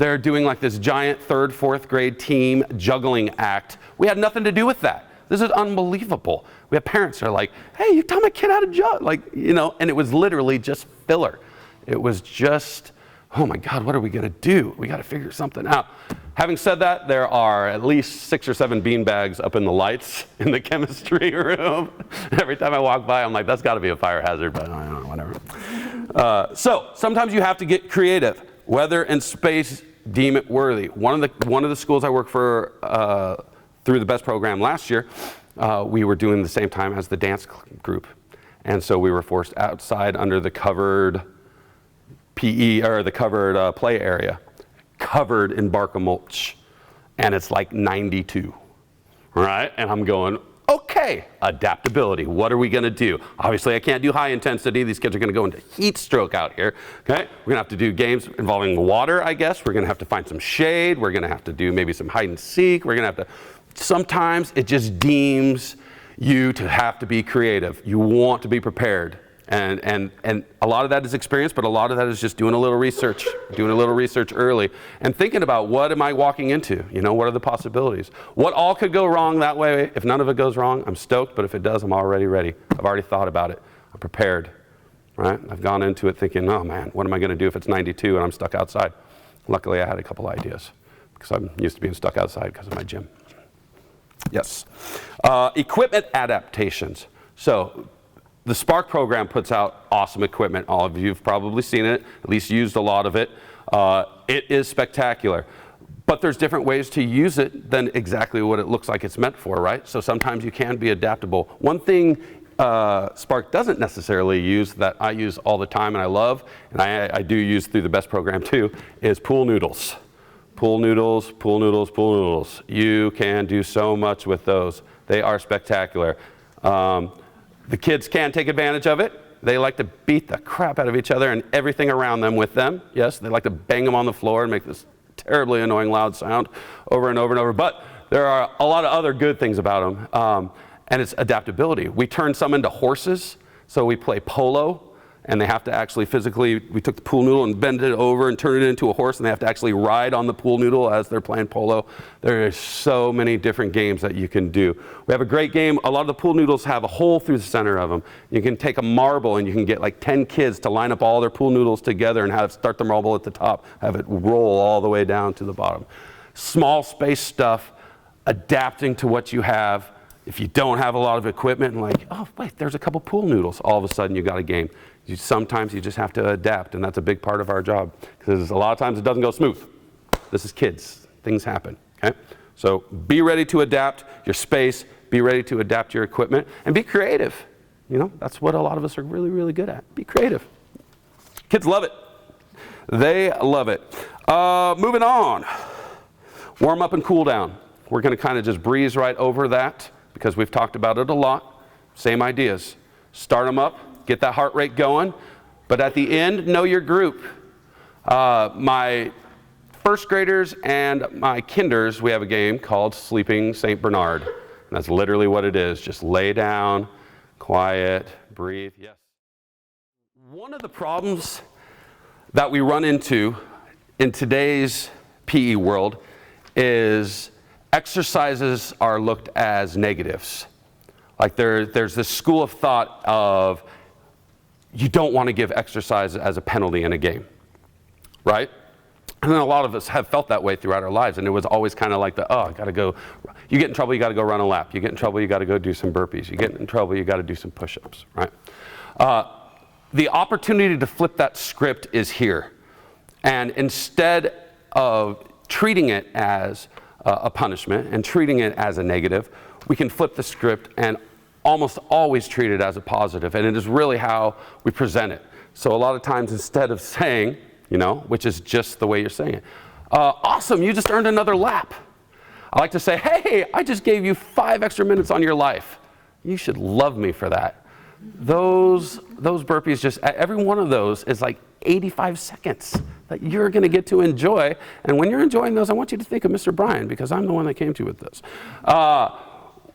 They're doing like this giant 3rd, 4th grade team juggling act. We had nothing to do with that. This is unbelievable. We have parents that are like, hey, you taught my kid how to juggle, like, you know, and it was literally just filler. It was just, oh my God, what are we gonna do? We gotta figure something out. Having said that, there are at least 6 or 7 bean bags up in the lights in the chemistry room. Every time I walk by, I'm like, that's gotta be a fire hazard, but I don't know, whatever. So sometimes you have to get creative. Weather and space deem it worthy. One of the schools I worked for through the BEST program last year, we were doing the same time as the dance group. And so we were forced outside under the covered PE, or the covered play area, covered in bark mulch. And it's like 92, right? And I'm going, okay, adaptability, what are we gonna do? Obviously I can't do high intensity. These kids are gonna go into heat stroke out here, okay? We're gonna have to do games involving water, I guess. We're gonna have to find some shade. We're gonna have to do maybe some hide and seek. We're gonna have to, sometimes it just deems you to have to be creative. You want to be prepared. And a lot of that is experience, but a lot of that is just doing a little research early and thinking about what am I walking into? You know, what are the possibilities? What all could go wrong that way? If none of it goes wrong, I'm stoked, but if it does, I'm already ready. I've already thought about it. I'm prepared, right? I've gone into it thinking, oh man, what am I gonna do if it's 92 and I'm stuck outside? Luckily, I had a couple ideas because I'm used to being stuck outside because of my gym. Yes. Equipment adaptations. So, the Spark program puts out awesome equipment. All of you have probably seen it, at least used a lot of it. It is spectacular. But there's different ways to use it than exactly what it looks like it's meant for, right? So sometimes you can be adaptable. One thing Spark doesn't necessarily use that I use all the time and I love, and I do use through the BEST program too, is pool noodles. Pool noodles, pool noodles, pool noodles. You can do so much with those. They are spectacular. The kids can take advantage of it. They like to beat the crap out of each other and everything around them with them. Yes, they like to bang them on the floor and make this terribly annoying loud sound over and over and over. But there are a lot of other good things about them. And it's adaptability. We turn some into horses. So we play polo. And they have to actually physically, we took the pool noodle and bend it over and turn it into a horse, and they have to actually ride on the pool noodle as they're playing polo. There are so many different games that you can do. We have a great game. A lot of the pool noodles have a hole through the center of them. You can take a marble and you can get like 10 kids to line up all their pool noodles together and start the marble at the top, have it roll all the way down to the bottom. Small space stuff, adapting to what you have. If you don't have a lot of equipment and like, oh wait, there's a couple pool noodles, all of a sudden you got a game. Sometimes you just have to adapt, and that's a big part of our job because a lot of times it doesn't go smooth. This is kids. Things happen, okay? So be ready to adapt your space, be ready to adapt your equipment, and be creative. You know, that's what a lot of us are really, really good at. Be creative. Kids love it. They love it. Moving on. Warm up and cool down. We're going to kind of just breeze right over that because we've talked about it a lot. Same ideas. Start them up. Get that heart rate going, but at the end, know your group. My first graders and my kinders, we have a game called Sleeping St. Bernard. And that's literally what it is. Just lay down, quiet, breathe. Yes. One of the problems that we run into in today's PE world is exercises are looked as negatives. Like there's this school of thought of you don't want to give exercise as a penalty in a game, right? And then a lot of us have felt that way throughout our lives, and it was always kind of like I gotta go, you get in trouble, you gotta go run a lap. You get in trouble, you gotta go do some burpees. You get in trouble, you gotta do some push-ups, right? The opportunity to flip that script is here. And instead of treating it as a punishment and treating it as a negative, we can flip the script and almost always treat it as a positive, and it is really how we present it. So a lot of times instead of saying, you know, which is just the way you're saying it, awesome, you just earned another lap. I like to say, hey, I just gave you 5 extra minutes on your life. You should love me for that. Those burpees, just every one of those is like 85 seconds that you're going to get to enjoy. And when you're enjoying those, I want you to think of Mr. Brian, because I'm the one that came to you with this.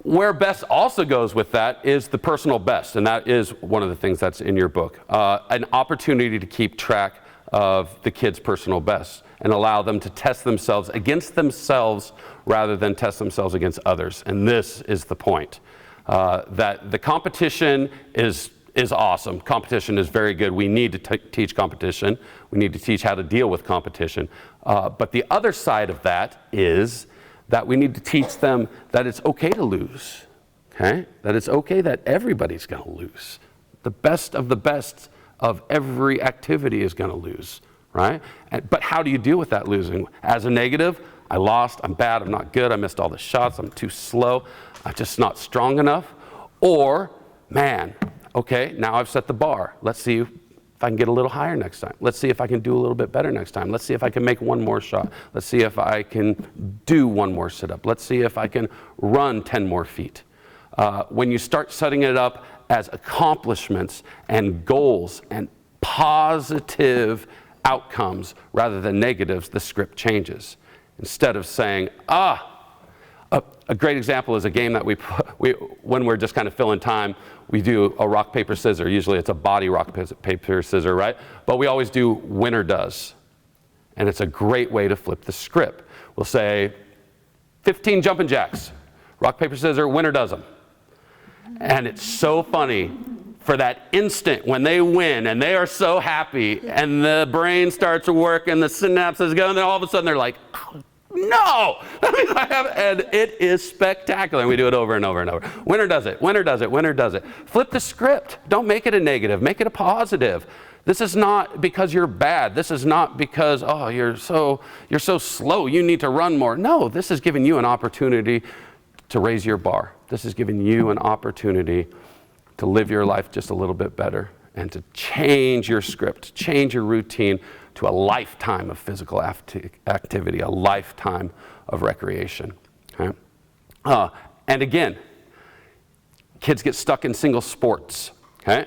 Where best also goes with that is the personal best, and that is one of the things that's in your book. An opportunity to keep track of the kids' personal best and allow them to test themselves against themselves rather than test themselves against others. And this is the point, that the competition is awesome. Competition is very good. We need to teach competition. We need to teach how to deal with competition. But the other side of that is that we need to teach them that it's okay to lose, okay? That it's okay that everybody's gonna lose. The best of every activity is gonna lose, right? But how do you deal with that losing? As a negative, I lost, I'm bad, I'm not good, I missed all the shots, I'm too slow, I'm just not strong enough. Or, man, okay, now I've set the bar. Let's see if I can get a little higher next time. Let's see if I can do a little bit better next time. Let's see if I can make one more shot. Let's see if I can do one more sit-up. Let's see if I can run 10 more feet. When you start setting it up as accomplishments and goals and positive outcomes rather than negatives, the script changes. Instead of saying, a great example is a game that when we're just kind of filling time, we do a rock, paper, scissors. Usually it's a body rock, paper, scissors, right? But we always do winner does. And it's a great way to flip the script. We'll say 15 jumping jacks, rock, paper, scissors, winner does them. And it's so funny for that instant when they win and they are so happy and the brain starts to work and the synapses go and then all of a sudden they're like, oh, no! And it is spectacular. And we do it over and over and over. Winner does it, winner does it, winner does it. Flip the script. Don't make it a negative. Make it a positive. This is not because you're bad. This is not because, oh, you're so slow. You need to run more. No, this is giving you an opportunity to raise your bar. This is giving you an opportunity to live your life just a little bit better and to change your script, change your routine to a lifetime of physical activity, a lifetime of recreation. Okay? And again, kids get stuck in single sports. Okay?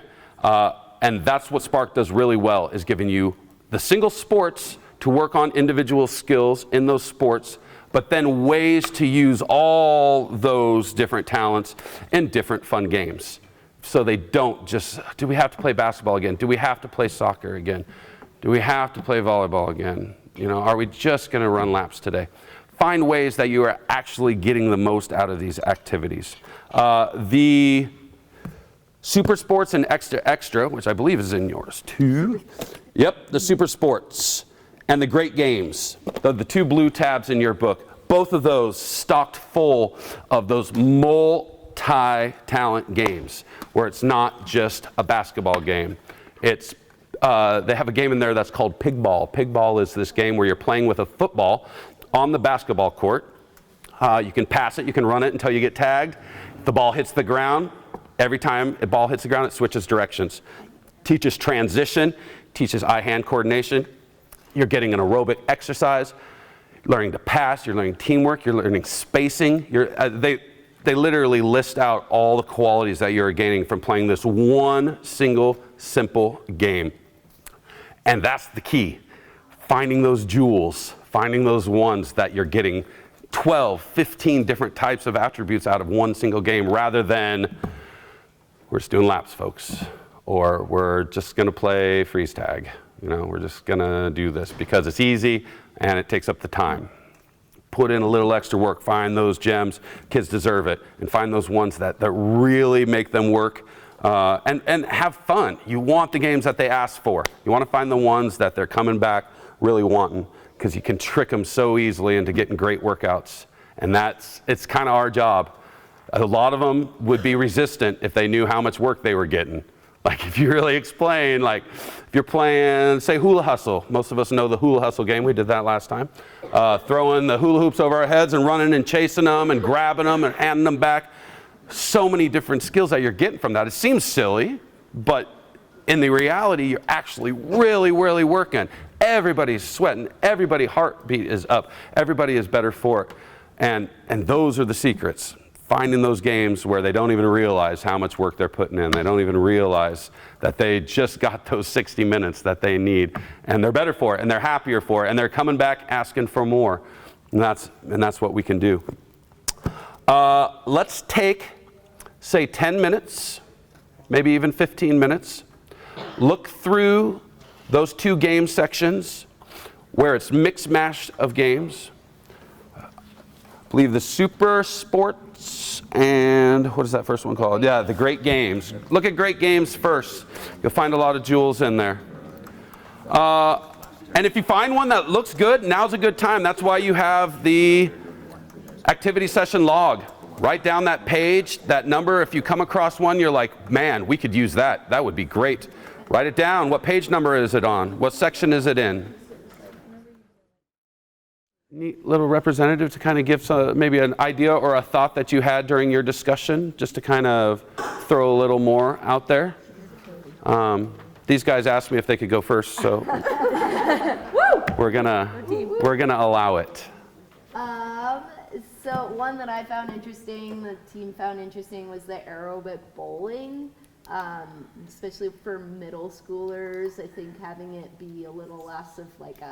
And that's what Spark does really well, is giving you the single sports to work on individual skills in those sports, but then ways to use all those different talents in different fun games. So they don't just, do we have to play basketball again? Do we have to play soccer again? Do we have to play volleyball again? You know, are we just going to run laps today? Find ways that you are actually getting the most out of these activities. The Super Sports and Extra, which I believe is in yours too. Yep, the Super Sports and the Great Games, the two blue tabs in your book. Both of those stocked full of those multi-talent games where it's not just a basketball game. It's they have a game in there that's called pig ball. Pig ball is this game where you're playing with a football on the basketball court. You can pass it, you can run it until you get tagged. If the ball hits the ground, every time a ball hits the ground, it switches directions. Teaches transition, teaches eye-hand coordination. You're getting an aerobic exercise, learning to pass, you're learning teamwork, you're learning spacing. They literally list out all the qualities that you're gaining from playing this one single, simple game. And that's the key. Finding those jewels, finding those ones that you're getting 12, 15 different types of attributes out of one single game rather than we're just doing laps, folks, or we're just going to play freeze tag. You know, we're just going to do this because it's easy and it takes up the time. Put in a little extra work, find those gems, kids deserve it, and find those ones that really make them work and have fun. You want the games that they ask for. You want to find the ones that they're coming back really wanting because you can trick them so easily into getting great workouts. And it's kind of our job. A lot of them would be resistant if they knew how much work they were getting. Like if you really explain, like if you're playing, say, hula hustle. Most of us know the hula hustle game. We did that last time. Throwing the hula hoops over our heads and running and chasing them and grabbing them and handing them back. So many different skills that you're getting from that. It seems silly, but in the reality, you're actually really, really working. Everybody's sweating. Everybody's heartbeat is up. Everybody is better for it. And those are the secrets. Finding those games where they don't even realize how much work they're putting in. They don't even realize that they just got those 60 minutes that they need. And they're better for it, and they're happier for it, and they're coming back asking for more. And that's what we can do. Let's take, say, 10 minutes, maybe even 15 minutes. Look through those two game sections where it's mixed mash of games. I believe the Super Sports and what is that first one called? Yeah, the Great Games. Look at Great Games first. You'll find a lot of jewels in there. And if you find one that looks good, now's a good time. That's why you have the activity session log. Write down that page, that number. If you come across one, you're like, man, we could use that. That would be great. Write it down. What page number is it on? What section is it in? Neat little representative to kind of give maybe an idea or a thought that you had during your discussion, just to kind of throw a little more out there. These guys asked me if they could go first, so we're gonna allow it. So one that I found interesting, the team found interesting, was the aerobic bowling, especially for middle schoolers. I think having it be a little less of like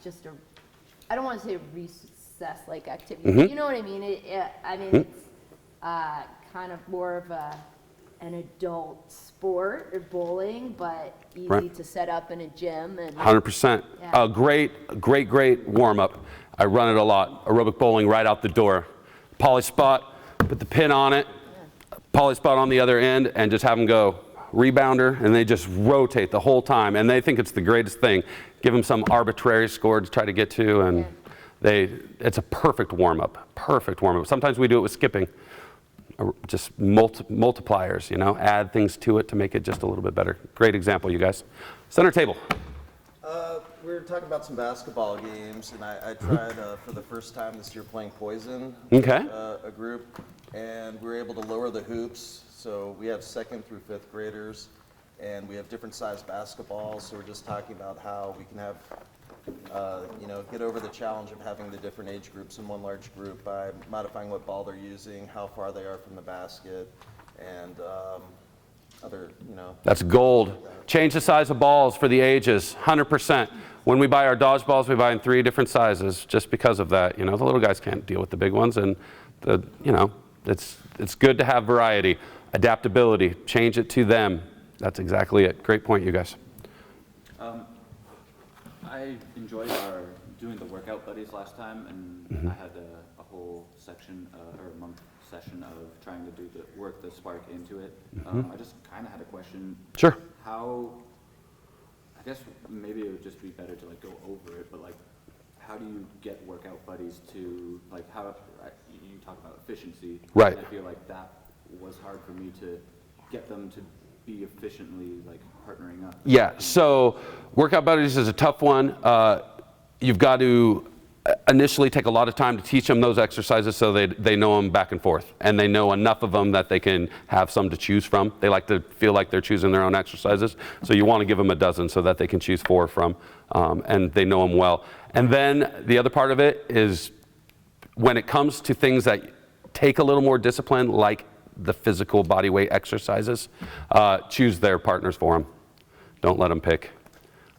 just a, I don't want to say recess-like activity, but you know what I mean? It's kind of more of an adult sport, or bowling, but easy to set up in a gym. And 100%. Yeah. A great warm-up. I run it a lot. Aerobic bowling right out the door. Poly spot, put the pin on it, poly spot on the other end, and just have them go. Rebounder, and they just rotate the whole time, and they think it's the greatest thing. Give them some arbitrary score to try to get to, and it's a perfect warm-up. Perfect warm-up. Sometimes we do it with skipping. Just multipliers, you know, add things to it to make it just a little bit better. Great example, you guys. Center table. We were talking about some basketball games, and I tried for the first time this year playing Poison Okay. with a group, and we were able to lower the hoops. So we have 2nd through 5th graders, and we have different size basketballs. So we're just talking about how we can have, get over the challenge of having the different age groups in one large group by modifying what ball they're using, how far they are from the basket, and other, That's gold. Change the size of balls for the ages, 100%. When we buy our dodgeballs, we buy in 3 different sizes just because of that. The little guys can't deal with the big ones, and it's good to have variety, adaptability, change it to them. That's exactly it. Great point, you guys. I enjoyed our doing the workout buddies last time, and I had a whole section or a month session of trying to do work the spark into it. I just kind of had a question. Sure. I guess maybe it would just be better to go over it, but how do you get workout buddies to how you talk about efficiency? Right. And I feel like that was hard for me to get them to be efficiently partnering up. Yeah, so workout buddies is a tough one. You've got to initially take a lot of time to teach them those exercises so they know them back and forth, and they know enough of them that they can have some to choose from. They like to feel like they're choosing their own exercises, so you want to give them a dozen so that they can choose 4 from, and they know them well. And then the other part of it is when it comes to things that take a little more discipline, like the physical body weight exercises, choose their partners for them. Don't let them pick.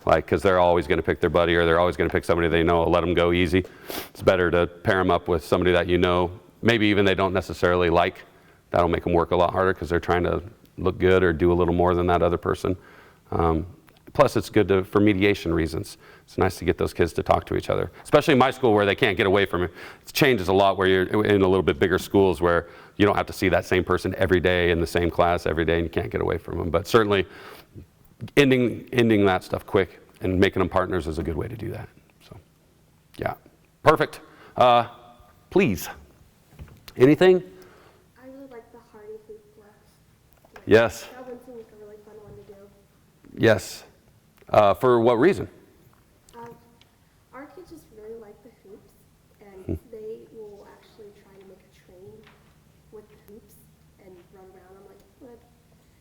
Because they're always going to pick their buddy, or they're always going to pick somebody they know will let them go easy. It's better to pair them up with somebody that maybe even they don't necessarily like. That'll make them work a lot harder because they're trying to look good or do a little more than that other person. Plus, it's good for mediation reasons. It's nice to get those kids to talk to each other, especially in my school where they can't get away from it. It changes a lot where you're in a little bit bigger schools where you don't have to see that same person every day in the same class every day, and you can't get away from them. But certainly, ending that stuff quick and making them partners is a good way to do that. So, yeah, perfect. Please, anything? I really like the Hardy hoop flex. Yes. That one seems like a really fun one to do. Yes. For what reason? Our kids just really like the hoops, and they will actually try to make a train with the hoops and run around. I'm like, what?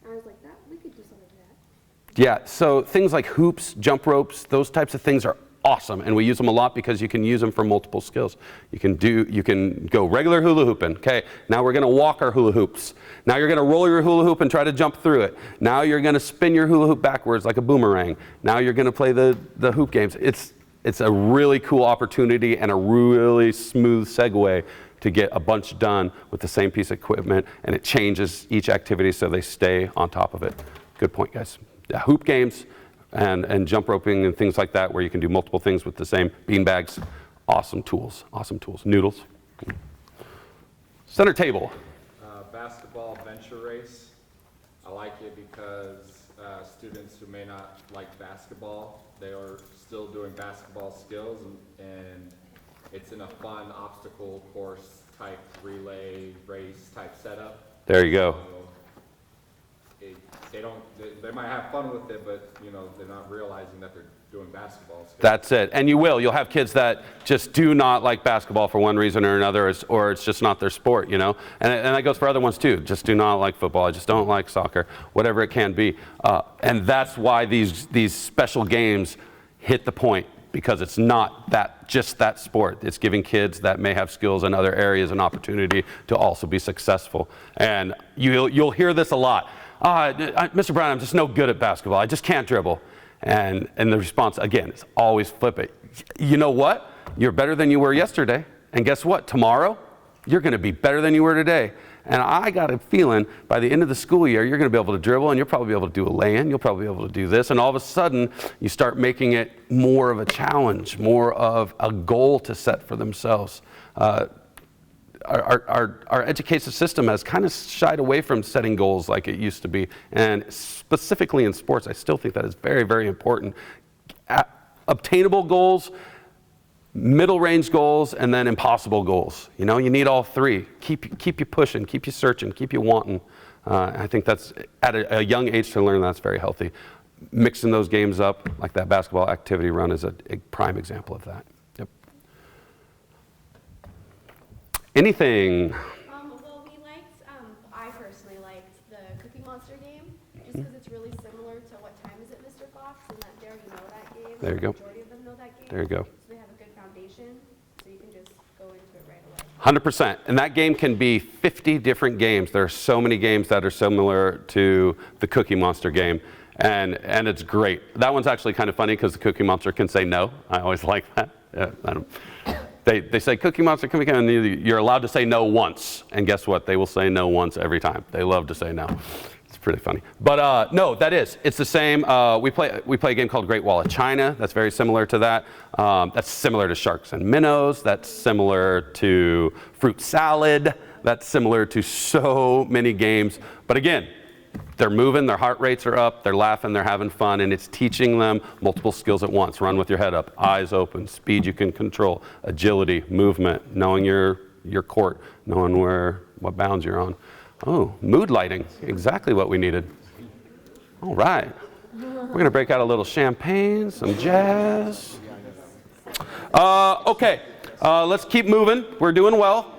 And I was like, we could do something like that. Yeah, so things like hoops, jump ropes, those types of things are awesome, and we use them a lot because you can use them for multiple skills. You can go regular hula hooping. Okay, now we're going to walk our hula hoops. Now you're going to roll your hula hoop and try to jump through it. Now you're going to spin your hula hoop backwards like a boomerang. Now you're going to play the hoop games. It's a really cool opportunity and a really smooth segue to get a bunch done with the same piece of equipment, and it changes each activity so they stay on top of it. Good point, guys. Yeah, hoop games, and jump roping and things like that, where you can do multiple things with the same bean bags. Awesome tools, awesome tools. Noodles. Center table. Basketball venture race. I like it because students who may not like basketball, they are still doing basketball skills, and it's in a fun obstacle course type relay race type setup. There you go. So they might have fun with it, but they're not realizing that they're doing basketball skills. That's it. And you'll have kids that just do not like basketball for one reason or another, or it's just not their sport, And that goes for other ones too. Just do not like football. I just don't like soccer, whatever it can be. And that's why these special games hit the point, because it's not just that sport. It's giving kids that may have skills in other areas an opportunity to also be successful. And you'll hear this a lot. Mr. Brown, I'm just no good at basketball. I just can't dribble. And the response, again, is always flip it. You know what? You're better than you were yesterday. And guess what? Tomorrow, you're going to be better than you were today. And I got a feeling by the end of the school year, you're going to be able to dribble, and you'll probably be able to do a lay-in. You'll probably be able to do this. And all of a sudden, you start making it more of a challenge, more of a goal to set for themselves. Our education system has kind of shied away from setting goals like it used to be. And specifically in sports, I still think that is very, very important. Obtainable goals, middle range goals, and then impossible goals. You need all three. Keep you pushing, keep you searching, keep you wanting. I think that's, at a young age to learn, that's very healthy. Mixing those games up, like that basketball activity run, is a prime example of that. Yep. Anything? Well, I personally liked the Cookie Monster game, just because it's really similar to What Time Is It, Mr. Fox, and that they already know that game. There you go. The majority of them know that game. There you go. So they have a good foundation, so you can just go into it right away. 100%. And that game can be 50 different games. There are so many games that are similar to the Cookie Monster game. And it's great. That one's actually kind of funny because the Cookie Monster can say no. I always like that. They say, Cookie Monster, come here, and you're allowed to say no once. And guess what? They will say no once every time. They love to say no. It's pretty funny. But no, it's the same. We play a game called Great Wall of China. That's very similar to that. That's similar to Sharks and Minnows. That's similar to Fruit Salad. That's similar to so many games. But again, they're moving, their heart rates are up, they're laughing, they're having fun, and it's teaching them multiple skills at once. Run with your head up, eyes open, speed you can control, agility, movement, knowing your court, knowing what bounds you're on. Oh, mood lighting, exactly what we needed. All right, we're gonna break out a little champagne, some jazz. Okay, let's keep moving, we're doing well.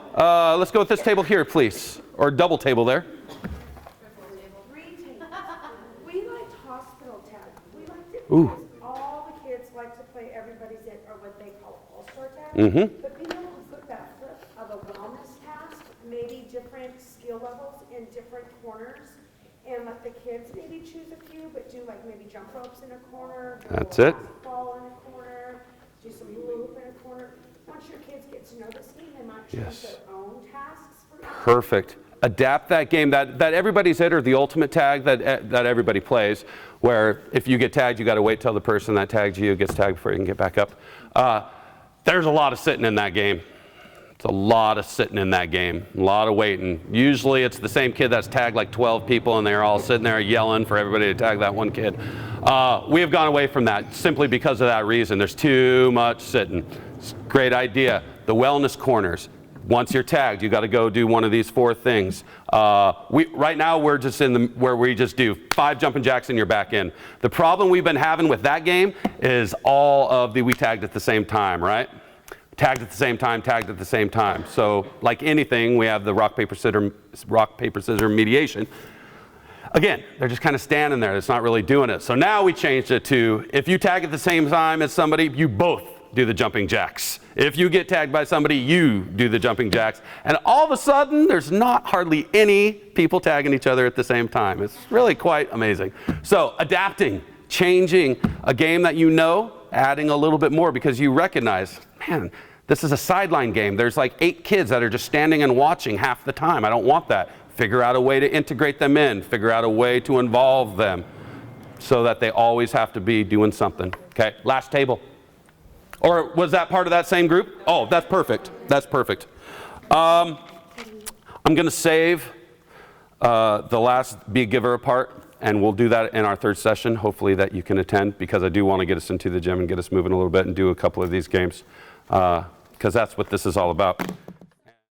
Let's go with this table here, please, or double table there. We liked hospital tag. We liked it Ooh. because all the kids like to play everybody's it, or what they call all-star tag. Mm-hmm. But being able to flip that flip of a wellness task, maybe different skill levels in different corners, and let the kids maybe choose a few, but do like maybe jump ropes in a corner, do That's a it. basketball in a corner, do some hula hoop in a corner. Once your kids get to know this game, they might choose Yes. their own tasks for each. Perfect. Adapt that game, that everybody's hit, or the ultimate tag that everybody plays, where if you get tagged, you got to wait till the person that tagged you gets tagged before you can get back up. There's a lot of sitting in that game. It's a lot of sitting in that game, a lot of waiting. Usually it's the same kid that's tagged like 12 people, and they're all sitting there yelling for everybody to tag that one kid. We have gone away from that simply because of that reason. There's too much sitting. It's a great idea. The wellness corners. Once you're tagged, you got to go do one of these 4 things. Right now, we're just where we just do 5 jumping jacks and you're back in. The problem we've been having with that game is all of we tagged at the same time, right? Tagged at the same time, tagged at the same time. So, like anything, we have the rock, paper, scissors mediation. Again, they're just kind of standing there. It's not really doing it. So now we changed it to, if you tag at the same time as somebody, you both do the jumping jacks. If you get tagged by somebody, you do the jumping jacks. And all of a sudden, there's not hardly any people tagging each other at the same time. It's really quite amazing. So adapting, changing a game that you know, adding a little bit more because you recognize, man, this is a sideline game. There's like 8 kids that are just standing and watching half the time. I don't want that. Figure out a way to integrate them in. Figure out a way to involve them. so that they always have to be doing something. Okay, last table. Or was that part of that same group? Oh, that's perfect. That's perfect. I'm going to save the last be a giver part, and we'll do that in our third session, hopefully that you can attend, because I do want to get us into the gym and get us moving a little bit and do a couple of these games, because that's what this is all about.